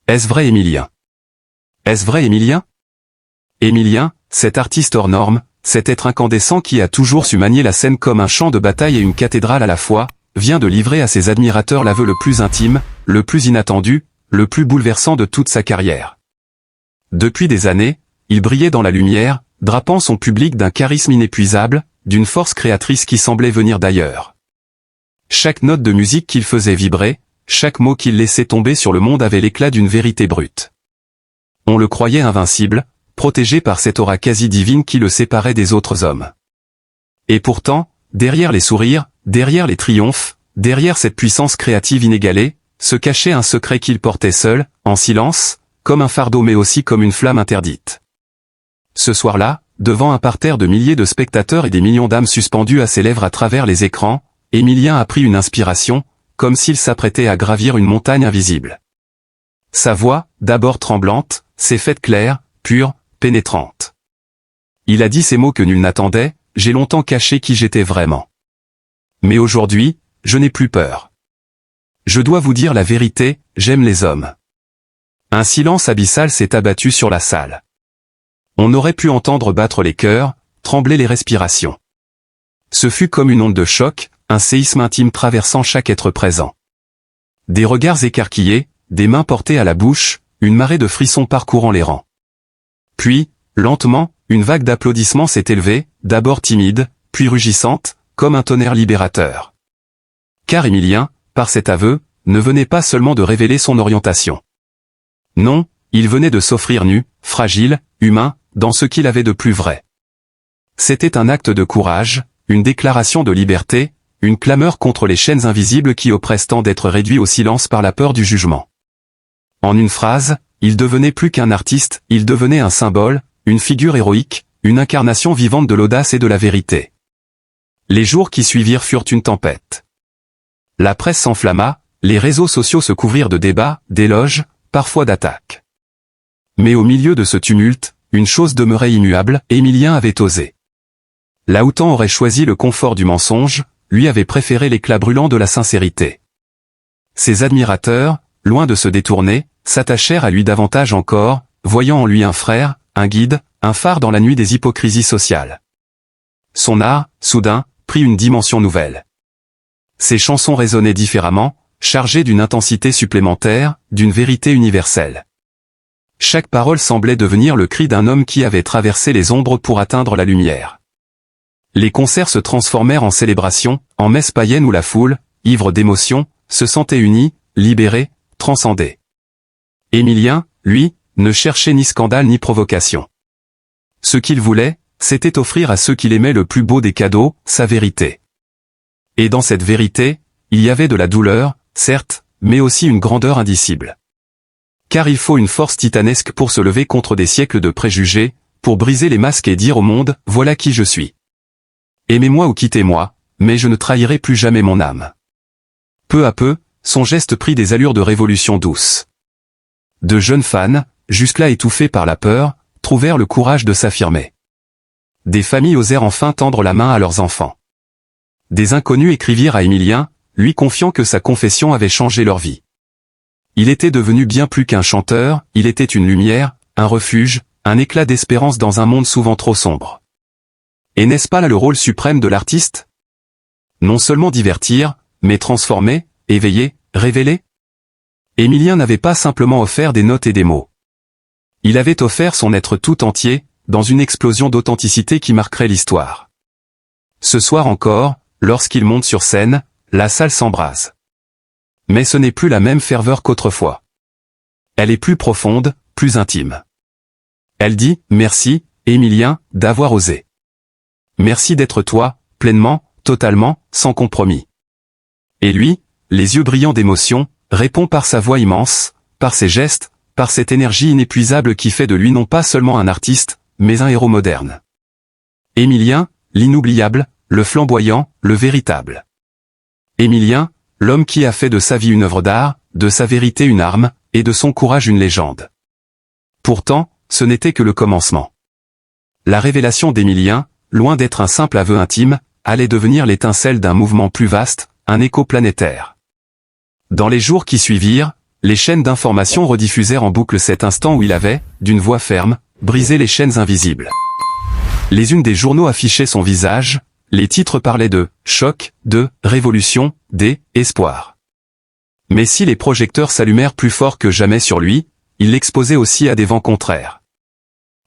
Est-ce vrai Émilien? Est-ce vrai Émilien? Émilien, cet artiste hors norme, cet être incandescent qui a toujours su manier la scène comme un champ de bataille et une cathédrale à la fois, vient de livrer à ses admirateurs l'aveu le plus intime, le plus inattendu, le plus bouleversant de toute sa carrière. Depuis des années, il brillait dans la lumière, drapant son public d'un charisme inépuisable, d'une force créatrice qui semblait venir d'ailleurs. Chaque note de musique qu'il faisait vibrer, chaque mot qu'il laissait tomber sur le monde avait l'éclat d'une vérité brute. On le croyait invincible, protégé par cette aura quasi divine qui le séparait des autres hommes. Et pourtant, derrière les sourires, derrière les triomphes, derrière cette puissance créative inégalée, se cachait un secret qu'il portait seul, en silence, comme un fardeau mais aussi comme une flamme interdite. Ce soir-là, devant un parterre de milliers de spectateurs et des millions d'âmes suspendues à ses lèvres à travers les écrans, Émilien a pris une inspiration, comme s'il s'apprêtait à gravir une montagne invisible. Sa voix, d'abord tremblante, s'est faite claire, pure, pénétrante. Il a dit ces mots que nul n'attendait, j'ai longtemps caché qui j'étais vraiment. Mais aujourd'hui, je n'ai plus peur. Je dois vous dire la vérité, j'aime les hommes. Un silence abyssal s'est abattu sur la salle. On aurait pu entendre battre les cœurs, trembler les respirations. Ce fut comme une onde de choc, un séisme intime traversant chaque être présent. Des regards écarquillés, des mains portées à la bouche, une marée de frissons parcourant les rangs. Puis, lentement, une vague d'applaudissements s'est élevée, d'abord timide, puis rugissante, comme un tonnerre libérateur. Car Émilien, par cet aveu, ne venait pas seulement de révéler son orientation. Non, il venait de s'offrir nu, fragile, humain, dans ce qu'il avait de plus vrai. C'était un acte de courage, une déclaration de liberté, une clameur contre les chaînes invisibles qui oppressent tant d'être réduits au silence par la peur du jugement. En une phrase, il devenait plus qu'un artiste, il devenait un symbole, une figure héroïque, une incarnation vivante de l'audace et de la vérité. Les jours qui suivirent furent une tempête. La presse s'enflamma, les réseaux sociaux se couvrirent de débats, d'éloges, parfois d'attaques. Mais au milieu de ce tumulte, une chose demeurait immuable, Émilien avait osé. Là où tant aurait choisi le confort du mensonge, lui avait préféré l'éclat brûlant de la sincérité. Ses admirateurs, loin de se détourner, s'attachèrent à lui davantage encore, voyant en lui un frère, un guide, un phare dans la nuit des hypocrisies sociales. Son art, soudain, prit une dimension nouvelle. Ses chansons résonnaient différemment, chargées d'une intensité supplémentaire, d'une vérité universelle. Chaque parole semblait devenir le cri d'un homme qui avait traversé les ombres pour atteindre la lumière. Les concerts se transformèrent en célébrations, en messes païennes où la foule, ivre d'émotion, se sentait unie, libérée, transcendée. Émilien, lui, ne cherchait ni scandale ni provocation. Ce qu'il voulait, c'était offrir à ceux qu'il aimait le plus beau des cadeaux, sa vérité. Et dans cette vérité, il y avait de la douleur, certes, mais aussi une grandeur indicible. Car il faut une force titanesque pour se lever contre des siècles de préjugés, pour briser les masques et dire au monde, voilà qui je suis. Aimez-moi ou quittez-moi, mais je ne trahirai plus jamais mon âme. Peu à peu, son geste prit des allures de révolution douce. De jeunes fans, jusque-là étouffés par la peur, trouvèrent le courage de s'affirmer. Des familles osèrent enfin tendre la main à leurs enfants. Des inconnus écrivirent à Émilien, lui confiant que sa confession avait changé leur vie. Il était devenu bien plus qu'un chanteur, il était une lumière, un refuge, un éclat d'espérance dans un monde souvent trop sombre. Et n'est-ce pas là le rôle suprême de l'artiste? Non seulement divertir, mais transformer, éveiller, révéler? Émilien n'avait pas simplement offert des notes et des mots. Il avait offert son être tout entier, dans une explosion d'authenticité qui marquerait l'histoire. Ce soir encore, lorsqu'il monte sur scène, la salle s'embrase. Mais ce n'est plus la même ferveur qu'autrefois. Elle est plus profonde, plus intime. Elle dit « Merci, Émilien, d'avoir osé. Merci d'être toi, pleinement, totalement, sans compromis. » Et lui, les yeux brillants d'émotion, répond par sa voix immense, par ses gestes, par cette énergie inépuisable qui fait de lui non pas seulement un artiste, mais un héros moderne. Émilien, l'inoubliable, le flamboyant, le véritable. Émilien, l'homme qui a fait de sa vie une œuvre d'art, de sa vérité une arme, et de son courage une légende. Pourtant, ce n'était que le commencement. La révélation d'Émilien, loin d'être un simple aveu intime, allait devenir l'étincelle d'un mouvement plus vaste, un écho planétaire. Dans les jours qui suivirent, les chaînes d'information rediffusèrent en boucle cet instant où il avait, d'une voix ferme, brisé les chaînes invisibles. Les unes des journaux affichaient son visage, les titres parlaient de « choc », de « révolution », d'« espoir ». Mais si les projecteurs s'allumèrent plus fort que jamais sur lui, ils l'exposaient aussi à des vents contraires.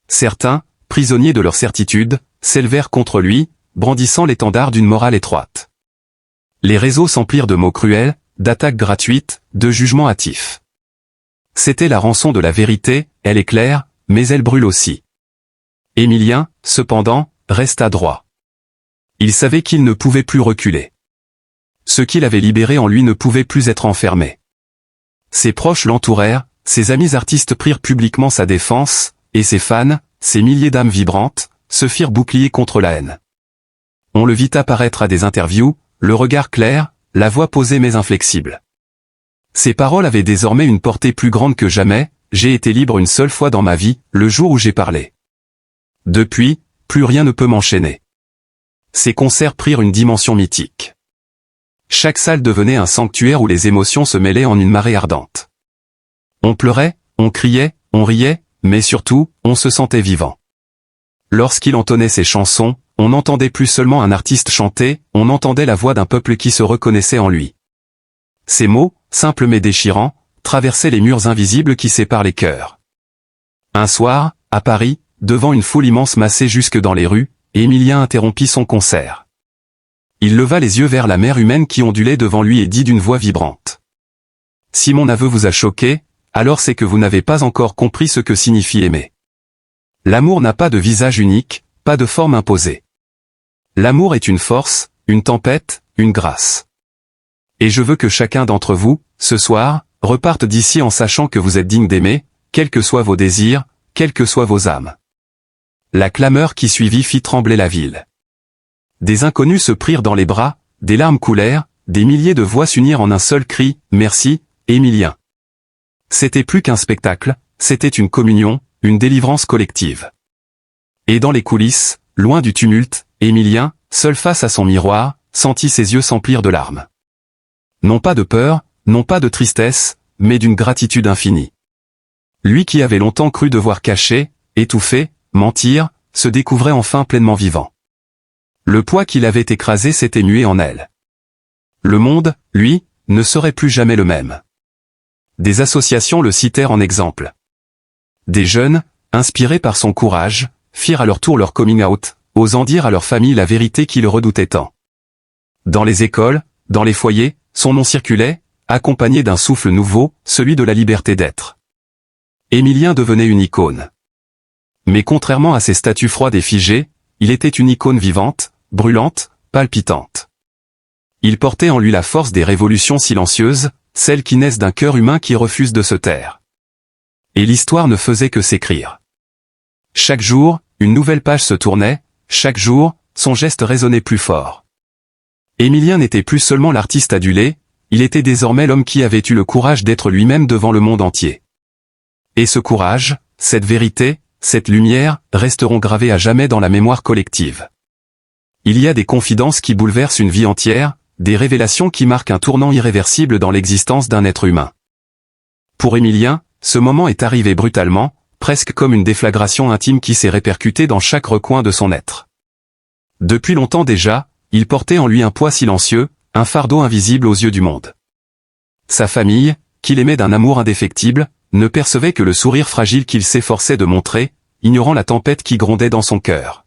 Certains, prisonniers de leur certitude, s'élevèrent contre lui, brandissant l'étendard d'une morale étroite. Les réseaux s'emplirent de mots cruels, d'attaques gratuites, de jugements hâtifs. C'était la rançon de la vérité, elle éclaire, mais elle brûle aussi. Émilien, cependant, resta droit. Il savait qu'il ne pouvait plus reculer. Ce qu'il avait libéré en lui ne pouvait plus être enfermé. Ses proches l'entourèrent, ses amis artistes prirent publiquement sa défense, et ses fans, ces milliers d'âmes vibrantes, se firent bouclier contre la haine. On le vit apparaître à des interviews, le regard clair, la voix posée mais inflexible. Ses paroles avaient désormais une portée plus grande que jamais, j'ai été libre une seule fois dans ma vie, le jour où j'ai parlé. Depuis, plus rien ne peut m'enchaîner. Ses concerts prirent une dimension mythique. Chaque salle devenait un sanctuaire où les émotions se mêlaient en une marée ardente. On pleurait, on criait, on riait, mais surtout, on se sentait vivant. Lorsqu'il entonnait ses chansons, on n'entendait plus seulement un artiste chanter, on entendait la voix d'un peuple qui se reconnaissait en lui. Ces mots, simples mais déchirants, traversaient les murs invisibles qui séparent les cœurs. Un soir, à Paris, devant une foule immense massée jusque dans les rues, Émilien interrompit son concert. Il leva les yeux vers la mer humaine qui ondulait devant lui et dit d'une voix vibrante. « Si mon aveu vous a choqué, alors c'est que vous n'avez pas encore compris ce que signifie aimer. L'amour n'a pas de visage unique, pas de forme imposée. L'amour est une force, une tempête, une grâce. Et je veux que chacun d'entre vous, ce soir, reparte d'ici en sachant que vous êtes digne d'aimer, quels que soient vos désirs, quelles que soient vos âmes. » La clameur qui suivit fit trembler la ville. Des inconnus se prirent dans les bras, des larmes coulèrent, des milliers de voix s'unirent en un seul cri, « Merci, Émilien ». C'était plus qu'un spectacle, c'était une communion, une délivrance collective. Et dans les coulisses, loin du tumulte, Émilien, seul face à son miroir, sentit ses yeux s'emplir de larmes. Non pas de peur, non pas de tristesse, mais d'une gratitude infinie. Lui qui avait longtemps cru devoir cacher, étouffer, mentir, se découvrait enfin pleinement vivant. Le poids qu'il avait écrasé s'était mué en elle. Le monde, lui, ne serait plus jamais le même. Des associations le citèrent en exemple. Des jeunes, inspirés par son courage, firent à leur tour leur coming out, osant dire à leur famille la vérité qu'ils redoutaient tant. Dans les écoles, dans les foyers, son nom circulait, accompagné d'un souffle nouveau, celui de la liberté d'être. Émilien devenait une icône. Mais contrairement à ces statues froides et figées, il était une icône vivante, brûlante, palpitante. Il portait en lui la force des révolutions silencieuses, celles qui naissent d'un cœur humain qui refuse de se taire. Et l'histoire ne faisait que s'écrire. Chaque jour, une nouvelle page se tournait, chaque jour, son geste résonnait plus fort. Émilien n'était plus seulement l'artiste adulé, il était désormais l'homme qui avait eu le courage d'être lui-même devant le monde entier. Et ce courage, cette vérité, cette lumière, resteront gravés à jamais dans la mémoire collective. Il y a des confidences qui bouleversent une vie entière, des révélations qui marquent un tournant irréversible dans l'existence d'un être humain. Pour Émilien, ce moment est arrivé brutalement, presque comme une déflagration intime qui s'est répercutée dans chaque recoin de son être. Depuis longtemps déjà, il portait en lui un poids silencieux, un fardeau invisible aux yeux du monde. Sa famille, qu'il aimait d'un amour indéfectible, ne percevait que le sourire fragile qu'il s'efforçait de montrer, ignorant la tempête qui grondait dans son cœur.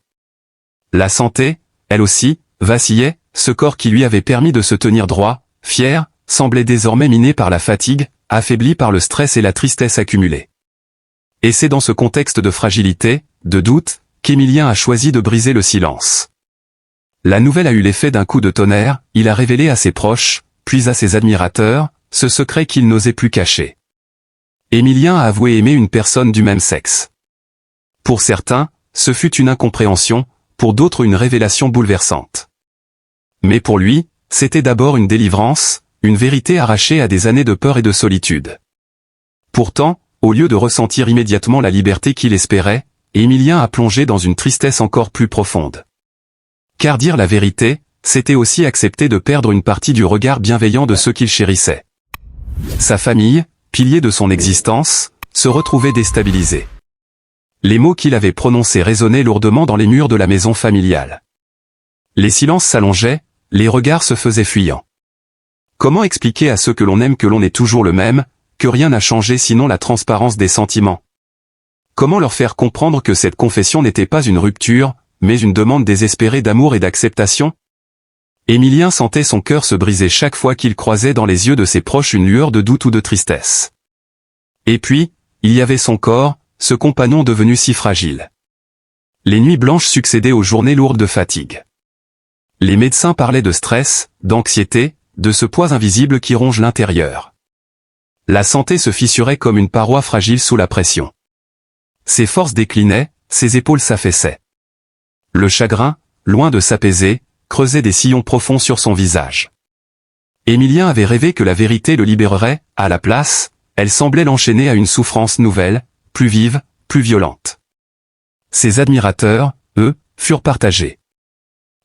La santé, elle aussi, vacillait, ce corps qui lui avait permis de se tenir droit, fier, semblait désormais miné par la fatigue, affaibli par le stress et la tristesse accumulée. Et c'est dans ce contexte de fragilité, de doute, qu'Émilien a choisi de briser le silence. La nouvelle a eu l'effet d'un coup de tonnerre, il a révélé à ses proches, puis à ses admirateurs, ce secret qu'il n'osait plus cacher. Émilien a avoué aimer une personne du même sexe. Pour certains, ce fut une incompréhension, pour d'autres une révélation bouleversante. Mais pour lui, c'était d'abord une délivrance, une vérité arrachée à des années de peur et de solitude. Pourtant, au lieu de ressentir immédiatement la liberté qu'il espérait, Émilien a plongé dans une tristesse encore plus profonde. Car dire la vérité, c'était aussi accepter de perdre une partie du regard bienveillant de ceux qu'il chérissait. Sa famille, pilier de son existence, se retrouvait déstabilisé. Les mots qu'il avait prononcés résonnaient lourdement dans les murs de la maison familiale. Les silences s'allongeaient, les regards se faisaient fuyants. Comment expliquer à ceux que l'on aime que l'on est toujours le même, que rien n'a changé sinon la transparence des sentiments? Comment leur faire comprendre que cette confession n'était pas une rupture, mais une demande désespérée d'amour et d'acceptation? Émilien sentait son cœur se briser chaque fois qu'il croisait dans les yeux de ses proches une lueur de doute ou de tristesse. Et puis, il y avait son corps, ce compagnon devenu si fragile. Les nuits blanches succédaient aux journées lourdes de fatigue. Les médecins parlaient de stress, d'anxiété, de ce poids invisible qui ronge l'intérieur. La santé se fissurait comme une paroi fragile sous la pression. Ses forces déclinaient, ses épaules s'affaissaient. Le chagrin, loin de s'apaiser, creusait des sillons profonds sur son visage. Émilien avait rêvé que la vérité le libérerait, à la place, elle semblait l'enchaîner à une souffrance nouvelle, plus vive, plus violente. Ses admirateurs, eux, furent partagés.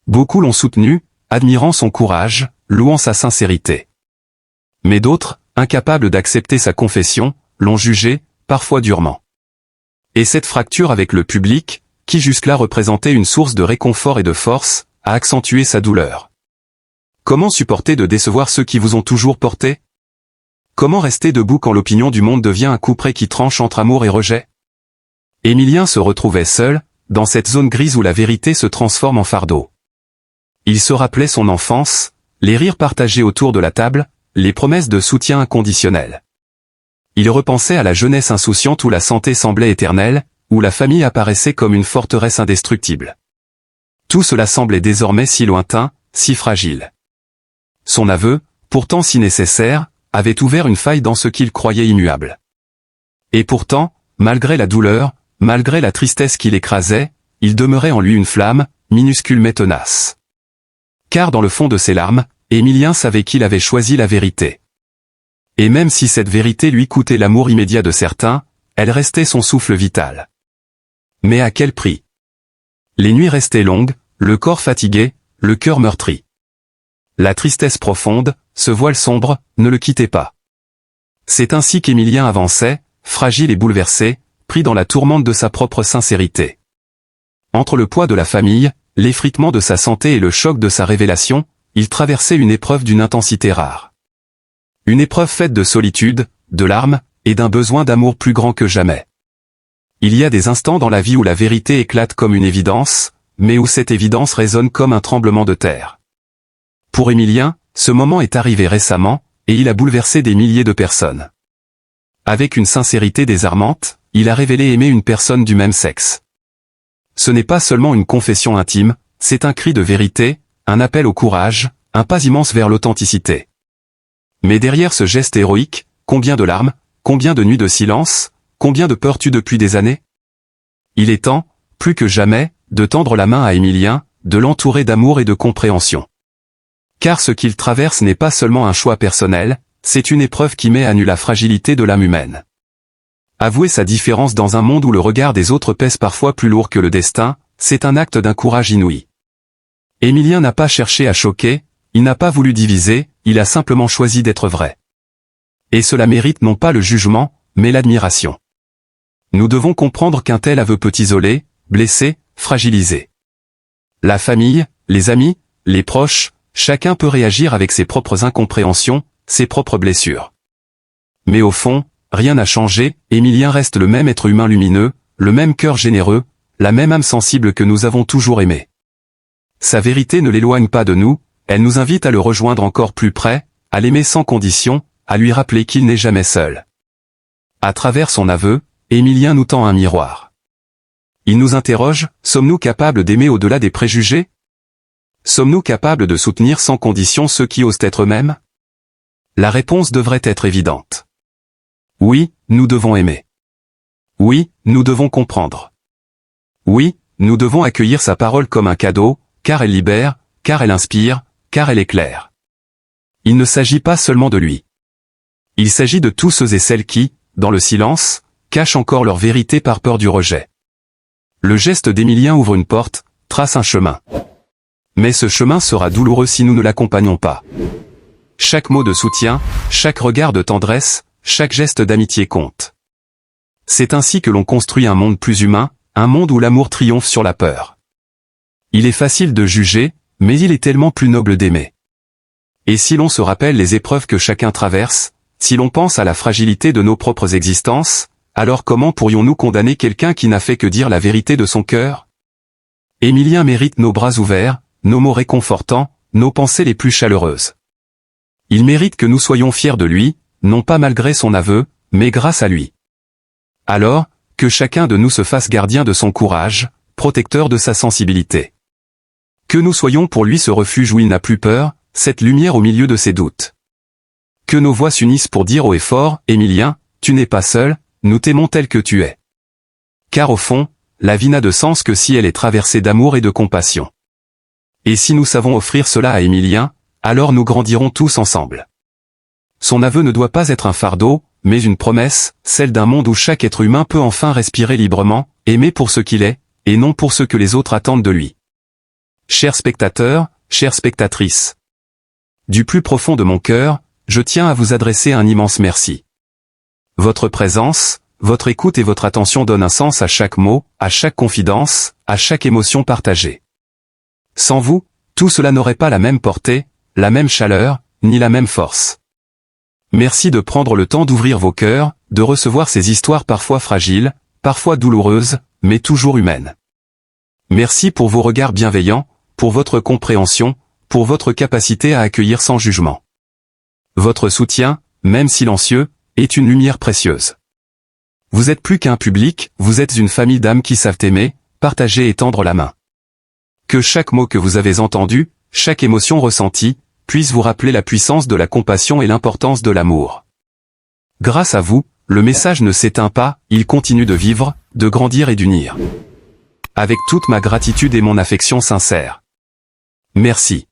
Beaucoup l'ont soutenu, admirant son courage, louant sa sincérité. Mais d'autres, incapables d'accepter sa confession, l'ont jugé, parfois durement. Et cette fracture avec le public, qui jusque-là représentait une source de réconfort et de force, a accentué sa douleur. Comment supporter de décevoir ceux qui vous ont toujours porté? Comment rester debout quand l'opinion du monde devient un couperet qui tranche entre amour et rejet? Émilien se retrouvait seul, dans cette zone grise où la vérité se transforme en fardeau. Il se rappelait son enfance, les rires partagés autour de la table, les promesses de soutien inconditionnel. Il repensait à la jeunesse insouciante où la santé semblait éternelle, où la famille apparaissait comme une forteresse indestructible. Tout cela semblait désormais si lointain, si fragile. Son aveu, pourtant si nécessaire, avait ouvert une faille dans ce qu'il croyait immuable. Et pourtant, malgré la douleur, malgré la tristesse qui l'écrasait, il demeurait en lui une flamme, minuscule mais tenace. Car dans le fond de ses larmes, Émilien savait qu'il avait choisi la vérité. Et même si cette vérité lui coûtait l'amour immédiat de certains, elle restait son souffle vital. Mais à quel prix? Les nuits restaient longues, le corps fatigué, le cœur meurtri. La tristesse profonde, ce voile sombre, ne le quittait pas. C'est ainsi qu'Émilien avançait, fragile et bouleversé, pris dans la tourmente de sa propre sincérité. Entre le poids de la famille, l'effritement de sa santé et le choc de sa révélation, il traversait une épreuve d'une intensité rare. Une épreuve faite de solitude, de larmes, et d'un besoin d'amour plus grand que jamais. Il y a des instants dans la vie où la vérité éclate comme une évidence, mais où cette évidence résonne comme un tremblement de terre. Pour Émilien, ce moment est arrivé récemment, et il a bouleversé des milliers de personnes. Avec une sincérité désarmante, il a révélé aimer une personne du même sexe. Ce n'est pas seulement une confession intime, c'est un cri de vérité, un appel au courage, un pas immense vers l'authenticité. Mais derrière ce geste héroïque, combien de larmes, combien de nuits de silence, combien de peurs tues depuis des années? Il est temps, plus que jamais, de tendre la main à Émilien, de l'entourer d'amour et de compréhension. Car ce qu'il traverse n'est pas seulement un choix personnel, c'est une épreuve qui met à nu la fragilité de l'âme humaine. Avouer sa différence dans un monde où le regard des autres pèse parfois plus lourd que le destin, c'est un acte d'un courage inouï. Émilien n'a pas cherché à choquer, il n'a pas voulu diviser, il a simplement choisi d'être vrai. Et cela mérite non pas le jugement, mais l'admiration. Nous devons comprendre qu'un tel aveu peut isoler, blesser, fragiliser. La famille, les amis, les proches, chacun peut réagir avec ses propres incompréhensions, ses propres blessures. Mais au fond, rien n'a changé, Émilien reste le même être humain lumineux, le même cœur généreux, la même âme sensible que nous avons toujours aimé. Sa vérité ne l'éloigne pas de nous, elle nous invite à le rejoindre encore plus près, à l'aimer sans condition, à lui rappeler qu'il n'est jamais seul. À travers son aveu, Émilien nous tend un miroir. Il nous interroge, sommes-nous capables d'aimer au-delà des préjugés? Sommes-nous capables de soutenir sans condition ceux qui osent être eux-mêmes? La réponse devrait être évidente. Oui, nous devons aimer. Oui, nous devons comprendre. Oui, nous devons accueillir sa parole comme un cadeau, car elle libère, car elle inspire, car elle éclaire. Il ne s'agit pas seulement de lui. Il s'agit de tous ceux et celles qui, dans le silence, cachent encore leur vérité par peur du rejet. Le geste d'Émilien ouvre une porte, trace un chemin. Mais ce chemin sera douloureux si nous ne l'accompagnons pas. Chaque mot de soutien, chaque regard de tendresse, chaque geste d'amitié compte. C'est ainsi que l'on construit un monde plus humain, un monde où l'amour triomphe sur la peur. Il est facile de juger, mais il est tellement plus noble d'aimer. Et si l'on se rappelle les épreuves que chacun traverse, si l'on pense à la fragilité de nos propres existences, alors comment pourrions-nous condamner quelqu'un qui n'a fait que dire la vérité de son cœur? Émilien mérite nos bras ouverts, nos mots réconfortants, nos pensées les plus chaleureuses. Il mérite que nous soyons fiers de lui, non pas malgré son aveu, mais grâce à lui. Alors, que chacun de nous se fasse gardien de son courage, protecteur de sa sensibilité. Que nous soyons pour lui ce refuge où il n'a plus peur, cette lumière au milieu de ses doutes. Que nos voix s'unissent pour dire haut et fort, Émilien, tu n'es pas seul, nous t'aimons tel que tu es. Car au fond, la vie n'a de sens que si elle est traversée d'amour et de compassion. Et si nous savons offrir cela à Émilien, alors nous grandirons tous ensemble. Son aveu ne doit pas être un fardeau, mais une promesse, celle d'un monde où chaque être humain peut enfin respirer librement, aimer pour ce qu'il est, et non pour ce que les autres attendent de lui. Chers spectateurs, chères spectatrices, du plus profond de mon cœur, je tiens à vous adresser un immense merci. Votre présence, votre écoute et votre attention donnent un sens à chaque mot, à chaque confidence, à chaque émotion partagée. Sans vous, tout cela n'aurait pas la même portée, la même chaleur, ni la même force. Merci de prendre le temps d'ouvrir vos cœurs, de recevoir ces histoires parfois fragiles, parfois douloureuses, mais toujours humaines. Merci pour vos regards bienveillants, pour votre compréhension, pour votre capacité à accueillir sans jugement. Votre soutien, même silencieux, est une lumière précieuse. Vous êtes plus qu'un public, vous êtes une famille d'âmes qui savent aimer, partager et tendre la main. Que chaque mot que vous avez entendu, chaque émotion ressentie, puisse vous rappeler la puissance de la compassion et l'importance de l'amour. Grâce à vous, le message ne s'éteint pas, il continue de vivre, de grandir et d'unir. Avec toute ma gratitude et mon affection sincère. Merci.